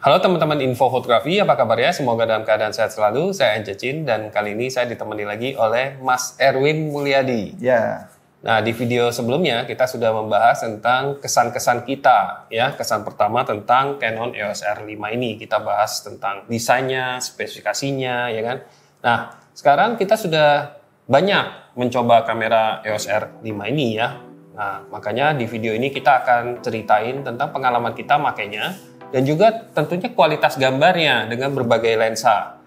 Halo teman-teman Info Fotografi, apa kabarnya? Semoga dalam keadaan sehat selalu. Saya Ence Chin dan kali ini saya ditemani lagi oleh Mas Erwin Mulyadi. Ya. Nah, di video sebelumnya kita sudah membahas tentang kesan-kesan kita, ya. Kesan pertama tentang Canon EOS R5 ini. Kita bahas tentang desainnya, spesifikasinya, ya kan. Nah, sekarang kita sudah banyak mencoba kamera EOS R5 ini, ya. Nah, makanya di video ini kita akan ceritain tentang pengalaman kita makainya dan juga tentunya kualitas gambarnya dengan berbagai lensa.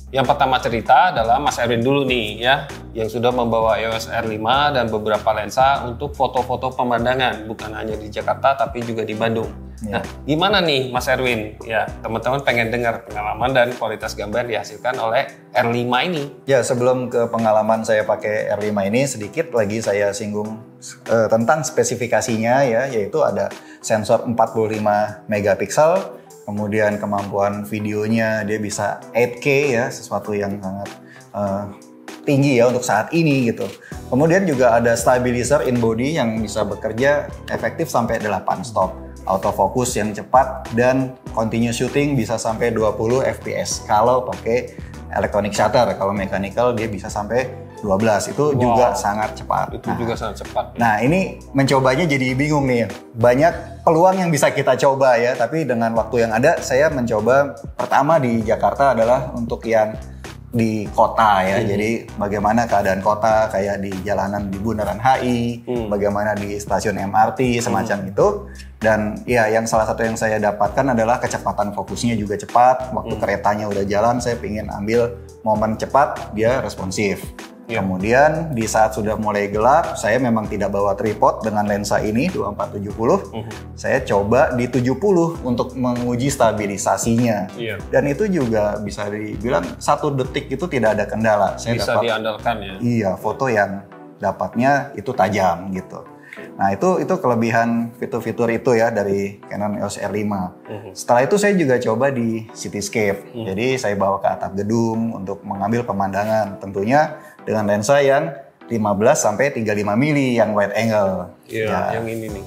Yang pertama cerita adalah Mas Erwin dulu nih ya, yang sudah membawa EOS R5 dan beberapa lensa untuk foto-foto pemandangan, bukan hanya di Jakarta tapi juga di Bandung. Ya. Nah, gimana nih Mas Erwin? Ya, teman-teman pengen dengar pengalaman dan kualitas gambar dihasilkan oleh R5 ini. Ya, sebelum ke pengalaman saya pakai R5 ini, sedikit lagi saya singgung tentang spesifikasinya ya, yaitu ada sensor 45 megapiksel. Kemudian kemampuan videonya dia bisa 8K ya, sesuatu yang sangat tinggi ya untuk saat ini gitu. Kemudian juga ada stabilizer in body yang bisa bekerja efektif sampai 8 stop, autofocus yang cepat, dan continuous shooting bisa sampai 20 fps kalau pakai electronic shutter. Kalau mechanical dia bisa sampai 12, itu juga sangat cepat. Itu juga sangat cepat. Nah, ini mencobanya jadi bingung nih. Banyak peluang yang bisa kita coba ya, tapi dengan waktu yang ada, saya mencoba pertama di Jakarta adalah untuk yang di kota ya. Jadi bagaimana keadaan kota, kayak di jalanan di Bundaran HI, bagaimana di stasiun MRT, semacam itu. Dan ya, yang salah satu yang saya dapatkan adalah kecepatan fokusnya juga cepat. Waktu keretanya udah jalan, saya ingin ambil momen cepat, dia responsif. Kemudian di saat sudah mulai gelap, saya memang tidak bawa tripod dengan lensa ini 2470. Saya coba di 70 untuk menguji stabilisasinya. Dan itu juga bisa dibilang 1 detik itu tidak ada kendala. Saya bisa dapat, diandalkan ya. Iya, foto yang dapatnya itu tajam gitu. Nah, itu kelebihan fitur-fitur itu ya dari Canon EOS R5. Setelah itu saya juga coba di cityscape. Jadi saya bawa ke atap gedung untuk mengambil pemandangan. Tentunya dengan lensa yang 15 sampai 35 mili yang wide angle. Iya, yang ini nih.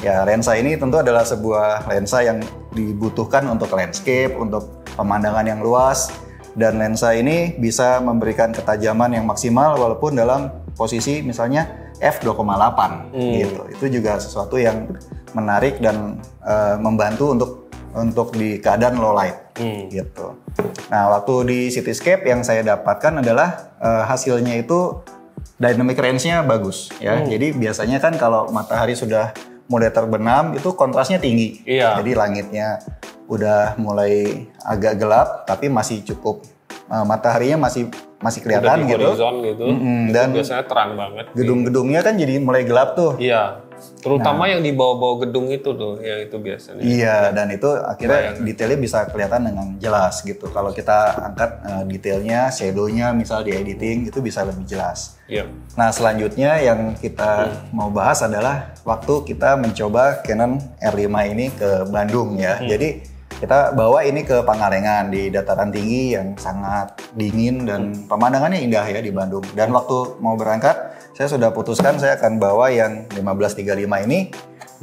Ya, lensa ini tentu adalah sebuah lensa yang dibutuhkan untuk landscape, untuk pemandangan yang luas. Dan lensa ini bisa memberikan ketajaman yang maksimal walaupun dalam posisi misalnya f2,8 gitu. Itu juga sesuatu yang menarik dan membantu untuk di keadaan low light gitu. Nah, waktu di cityscape yang saya dapatkan adalah hasilnya itu dynamic range-nya bagus ya. Jadi biasanya kan kalau matahari sudah mulai terbenam itu kontrasnya tinggi. Jadi langitnya udah mulai agak gelap tapi masih cukup, mataharinya masih kelihatan gitu. Dan biasanya terang banget. Gedung-gedungnya kan jadi mulai gelap tuh. Iya. Terutama yang di bawah-bawah gedung itu tuh, ya itu biasanya. Iya, dan itu akhirnya detailnya bisa kelihatan dengan jelas gitu. Kalau kita angkat detailnya, shadow-nya misal di editing itu bisa lebih jelas. Nah, selanjutnya yang kita mau bahas adalah waktu kita mencoba Canon R5 ini ke Bandung ya. Jadi kita bawa ini ke Pangalengan di dataran tinggi yang sangat dingin dan pemandangannya indah ya di Bandung. Dan waktu mau berangkat, saya sudah putuskan saya akan bawa yang 15-35 ini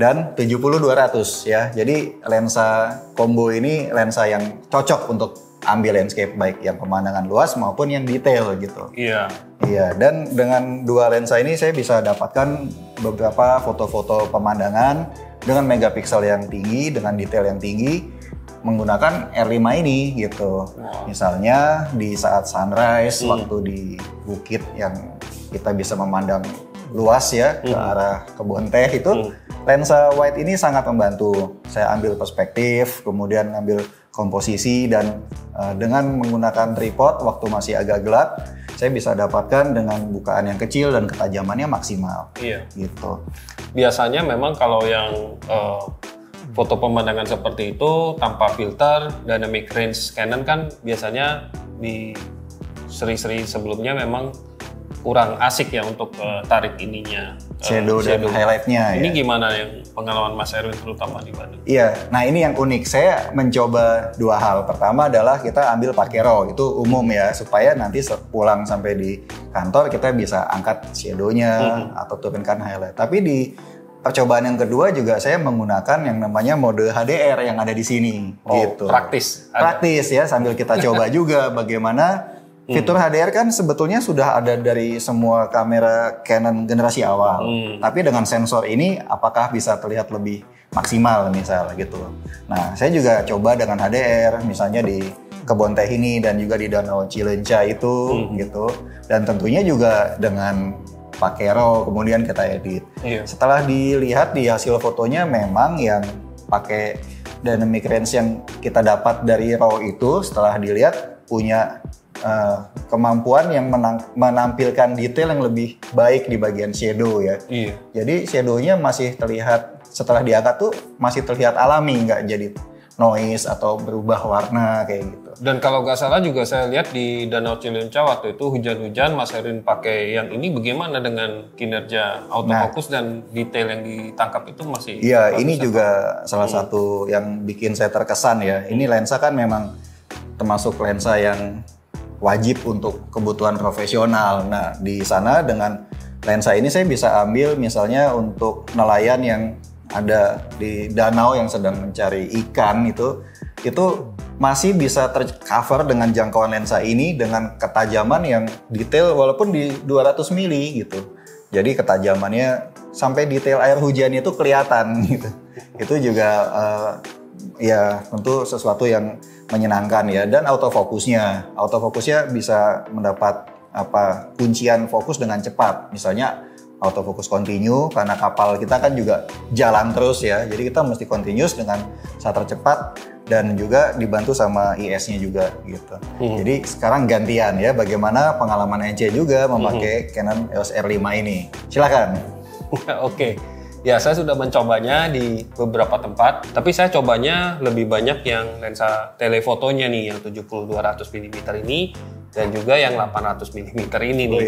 dan 70-200 ya. Jadi lensa combo ini lensa yang cocok untuk ambil landscape, baik yang pemandangan luas maupun yang detail gitu. Iya, dan dengan dua lensa ini saya bisa dapatkan beberapa foto-foto pemandangan dengan megapiksel yang tinggi, dengan detail yang tinggi, menggunakan R5 ini gitu. Misalnya di saat sunrise, waktu di bukit yang kita bisa memandang luas ya ke arah kebun teh itu, lensa wide ini sangat membantu. Saya ambil perspektif, kemudian ambil komposisi, dan dengan menggunakan tripod waktu masih agak gelap, saya bisa dapatkan dengan bukaan yang kecil dan ketajamannya maksimal. Gitu. Biasanya memang kalau yang foto pemandangan seperti itu tanpa filter, dynamic range Canon kan biasanya di seri-seri sebelumnya memang kurang asik ya untuk tarik ininya. Shadow dan highlight-nya. Ini gimana yang pengalaman Mas Erwin terutama di Bandung? Iya, nah ini yang unik. Saya mencoba dua hal. Pertama adalah kita ambil Parkero, itu umum ya, supaya nanti pulang sampai di kantor kita bisa angkat shadow-nya atau turunkan highlight. Tapi di percobaan yang kedua juga saya menggunakan yang namanya mode HDR yang ada di sini. Gitu. Praktis. Praktis ya, sambil kita coba juga bagaimana fitur HDR kan sebetulnya sudah ada dari semua kamera Canon generasi awal. Tapi dengan sensor ini apakah bisa terlihat lebih maksimal misalnya gitu. Nah, saya juga coba dengan HDR misalnya di Kebon Teh ini dan juga di Danau Cileunca itu gitu. Dan tentunya juga dengan pakai RAW, kemudian kita edit. Setelah dilihat di hasil fotonya memang yang pakai dynamic range yang kita dapat dari RAW itu setelah dilihat punya kemampuan yang menampilkan detail yang lebih baik di bagian shadow ya. Jadi shadownya masih terlihat setelah diangkat tuh masih terlihat alami, nggak jadi noise atau berubah warna kayak gitu. Dan kalau nggak salah juga saya lihat di Danau Cileunca waktu itu hujan-hujan Mas Erwin pakai yang ini, bagaimana dengan kinerja autofocus dan detail yang ditangkap itu masih? Iya, ini juga salah satu yang bikin saya terkesan ya. Ini lensa kan memang termasuk lensa yang wajib untuk kebutuhan profesional. Nah, di sana dengan lensa ini saya bisa ambil misalnya untuk nelayan yang ada di danau yang sedang mencari ikan itu masih bisa tercover dengan jangkauan lensa ini dengan ketajaman yang detail walaupun di 200 mili gitu. Jadi ketajamannya sampai detail air hujan itu kelihatan gitu. Itu juga ya tentu sesuatu yang menyenangkan ya. Dan autofokusnya bisa mendapat kuncian fokus dengan cepat. Misalnya autofocus continue karena kapal kita kan juga jalan terus ya. Jadi kita mesti continuous dengan shutter cepat dan juga dibantu sama IS-nya juga gitu. Jadi sekarang gantian ya, bagaimana pengalaman NC juga memakai Canon EOS R5 ini. Silakan. Oke. Ya, saya sudah mencobanya di beberapa tempat, tapi saya cobanya lebih banyak yang lensa telefotonya nih, yang 70-200 mm ini dan juga yang 800 mm ini nih.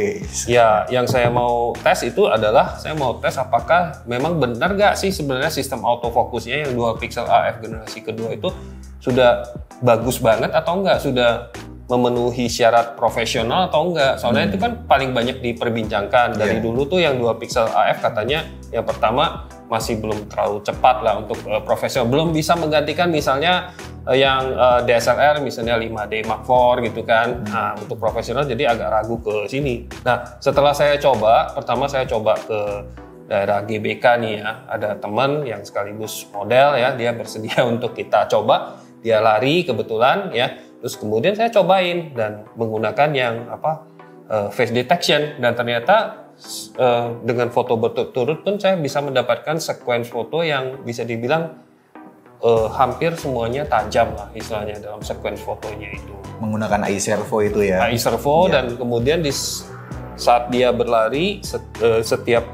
Ya, yang saya mau tes itu adalah saya mau tes apakah memang benar nggak sih sebenarnya sistem autofokusnya yang dual pixel AF generasi kedua itu sudah bagus banget atau enggak, sudah memenuhi syarat profesional atau enggak. Soalnya itu kan paling banyak diperbincangkan. Dari dulu tuh yang 2 pixel AF katanya yang pertama masih belum terlalu cepat lah untuk profesional. Belum bisa menggantikan misalnya yang DSLR misalnya 5D Mark IV gitu kan. Nah, untuk profesional jadi agak ragu ke sini. Nah, setelah saya coba, pertama saya coba ke daerah GBK nih ya. Ada teman yang sekaligus model ya, dia bersedia untuk kita coba. Dia lari kebetulan ya. Terus kemudian saya cobain dan menggunakan yang face detection, dan ternyata dengan foto berturut-turut pun saya bisa mendapatkan sequence foto yang bisa dibilang hampir semuanya tajam lah istilahnya dalam sequence fotonya itu. Menggunakan AI servo itu ya? AI servo dan kemudian saat dia berlari setiap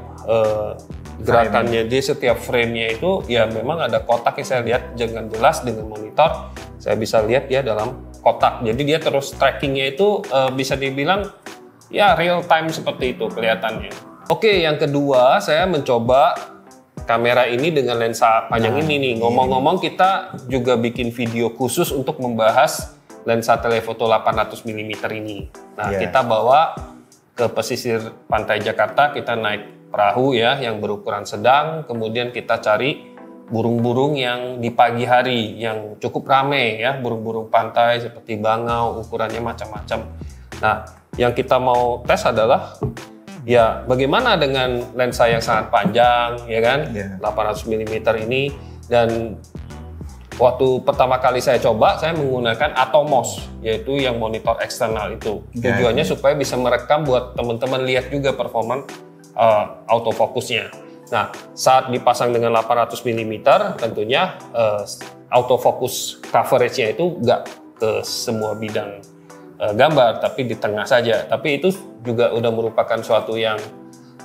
gerakannya di setiap frame-nya itu ya memang ada kotak yang saya lihat dengan jelas dengan monitor. Saya bisa lihat dia dalam kotak. Jadi dia terus trackingnya itu bisa dibilang ya real time seperti itu kelihatannya. Oke, yang kedua saya mencoba kamera ini dengan lensa panjang ini nih. Ngomong-ngomong kita juga bikin video khusus untuk membahas lensa telefoto 800 mm ini. Nah, kita bawa ke pesisir pantai Jakarta, kita naik perahu ya yang berukuran sedang, kemudian kita cari burung-burung yang di pagi hari yang cukup ramai ya, burung-burung pantai seperti bangau, ukurannya macam-macam. Nah, yang kita mau tes adalah ya bagaimana dengan lensa yang sangat panjang ya kan, 800 mm ini. Dan waktu pertama kali saya coba, saya menggunakan Atomos, yaitu yang monitor eksternal itu. Tujuannya supaya bisa merekam buat teman-teman lihat juga performa autofokusnya. Nah, saat dipasang dengan 800 mm, tentunya autofocus coverage-nya itu nggak ke semua bidang gambar, tapi di tengah saja. Tapi itu juga udah merupakan suatu yang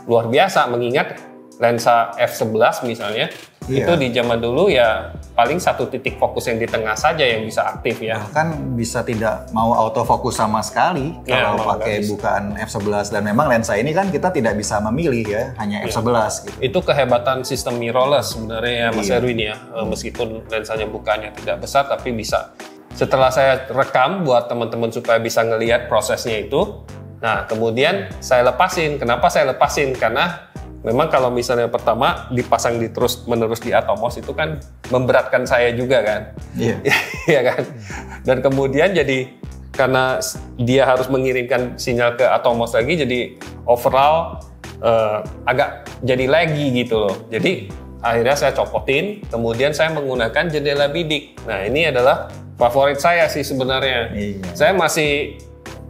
luar biasa, mengingat lensa f11 misalnya, itu di zaman dulu ya paling satu titik fokus yang di tengah saja yang bisa aktif ya. Bahkan bisa tidak mau autofokus sama sekali kalau pakai bukaan f11, dan memang lensa ini kan kita tidak bisa memilih ya, hanya f11 gitu. Itu kehebatan sistem mirrorless sebenarnya ya Mas Erwin ya, meskipun lensanya bukannya tidak besar tapi bisa. Setelah saya rekam buat teman-teman supaya bisa ngelihat prosesnya itu, nah kemudian saya lepasin. Kenapa saya lepasin? Karena memang kalau misalnya pertama dipasang di terus-menerus di Atomos itu kan memberatkan saya juga kan. Iya. Iya kan. Dan kemudian jadi karena dia harus mengirimkan sinyal ke Atomos lagi, jadi overall agak jadi laggy gitu loh. Jadi akhirnya saya copotin, kemudian saya menggunakan jendela bidik. Nah ini adalah favorit saya sih sebenarnya. Iya. Saya masih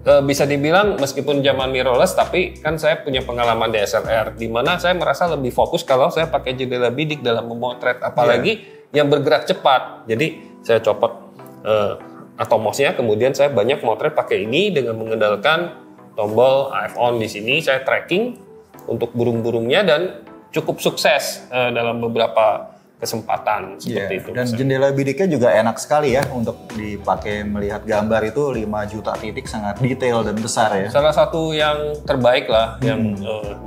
bisa dibilang meskipun zaman mirrorless, tapi kan saya punya pengalaman DSLR di mana saya merasa lebih fokus kalau saya pakai jendela bidik dalam memotret, apalagi yang bergerak cepat. Jadi saya copot Atomosnya, kemudian saya banyak motret pakai ini dengan mengandalkan tombol AF on di sini. Saya tracking untuk burung-burungnya dan cukup sukses dalam beberapa kesempatan seperti itu. Dan jendela bidiknya juga enak sekali ya untuk dipakai melihat gambar itu 5 juta titik, sangat detail dan besar ya. Salah satu yang terbaik lah yang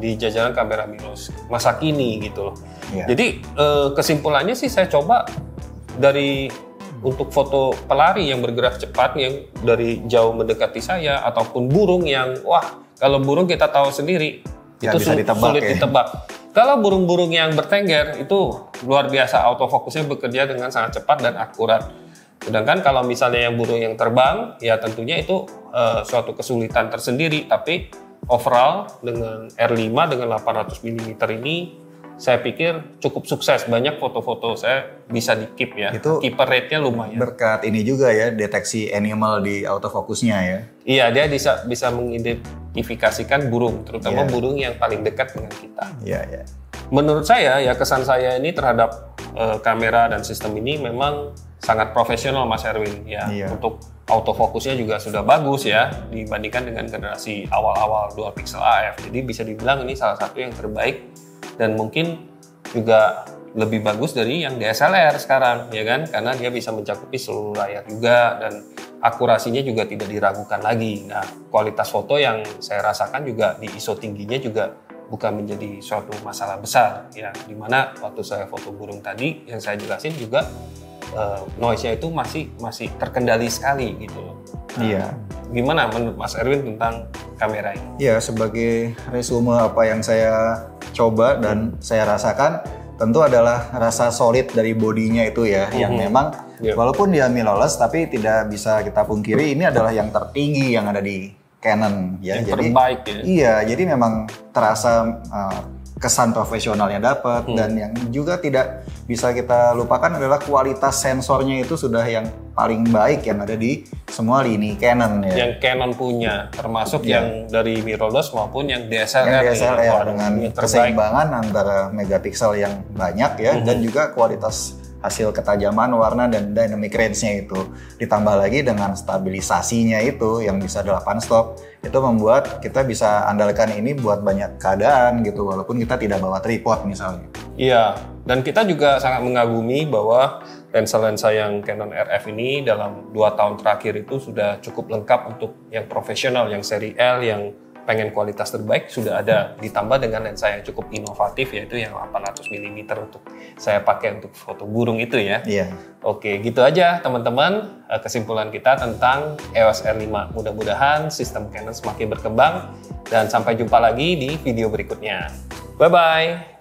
di jajaran kamera mirrorless masa kini gitu loh. Jadi kesimpulannya sih saya coba dari untuk foto pelari yang bergerak cepat yang dari jauh mendekati saya ataupun burung yang kalau burung kita tahu sendiri itu sulit ditebak. Kalau burung-burung yang bertengger itu luar biasa, autofokusnya bekerja dengan sangat cepat dan akurat. Sedangkan kalau misalnya yang burung yang terbang, ya tentunya itu suatu kesulitan tersendiri. Tapi overall dengan R5 dengan 800 mm ini, saya pikir cukup sukses. Banyak foto-foto saya bisa di-keep ya. Itu keeper rate-nya lumayan. Berkat ini juga ya, deteksi animal di autofokusnya ya. Iya, dia bisa mengidentifikasikan burung, terutama burung yang paling dekat dengan kita. Iya. Menurut saya ya, kesan saya ini terhadap kamera dan sistem ini memang sangat profesional Mas Erwin ya. Untuk autofokusnya juga sudah bagus ya dibandingkan dengan generasi awal-awal dual pixel AF. Jadi bisa dibilang ini salah satu yang terbaik dan mungkin juga lebih bagus dari yang DSLR sekarang ya kan, karena dia bisa mencakupi seluruh layar juga dan akurasinya juga tidak diragukan lagi. Nah, kualitas foto yang saya rasakan juga di ISO tingginya juga bukan menjadi suatu masalah besar ya, dimana waktu saya foto burung tadi yang saya jelasin juga noise-nya itu masih terkendali sekali gitu loh. Nah, gimana menurut Mas Erwin tentang kamera ini? Ya, sebagai resume apa yang saya coba dan saya rasakan, tentu adalah rasa solid dari bodinya itu ya, yang memang walaupun dia mirrorless tapi tidak bisa kita pungkiri ini adalah yang tertinggi yang ada di Canon ya. Yang terbaik ya. Iya, jadi memang terasa kesan profesionalnya dapat dan yang juga tidak bisa kita lupakan adalah kualitas sensornya itu sudah yang paling baik yang ada di semua lini Canon ya. Yang Canon punya, termasuk yang dari mirrorless maupun yang DSLR. Yang DSLR dengan keseimbangan antara megapiksel yang banyak ya dan juga kualitas hasil ketajaman warna dan dynamic range-nya itu. Ditambah lagi dengan stabilisasinya itu yang bisa 8 stop, itu membuat kita bisa andalkan ini buat banyak keadaan gitu, walaupun kita tidak bawa tripod misalnya. Iya, dan kita juga sangat mengagumi bahwa lensa-lensa yang Canon RF ini dalam 2 tahun terakhir itu sudah cukup lengkap untuk yang profesional, yang seri L, yang pengen kualitas terbaik sudah ada, ditambah dengan lensa yang cukup inovatif yaitu yang 800 mm untuk saya pakai untuk foto burung itu ya. Iya. Oke, gitu aja teman-teman kesimpulan kita tentang EOS R5. Mudah-mudahan sistem Canon semakin berkembang dan sampai jumpa lagi di video berikutnya. Bye-bye.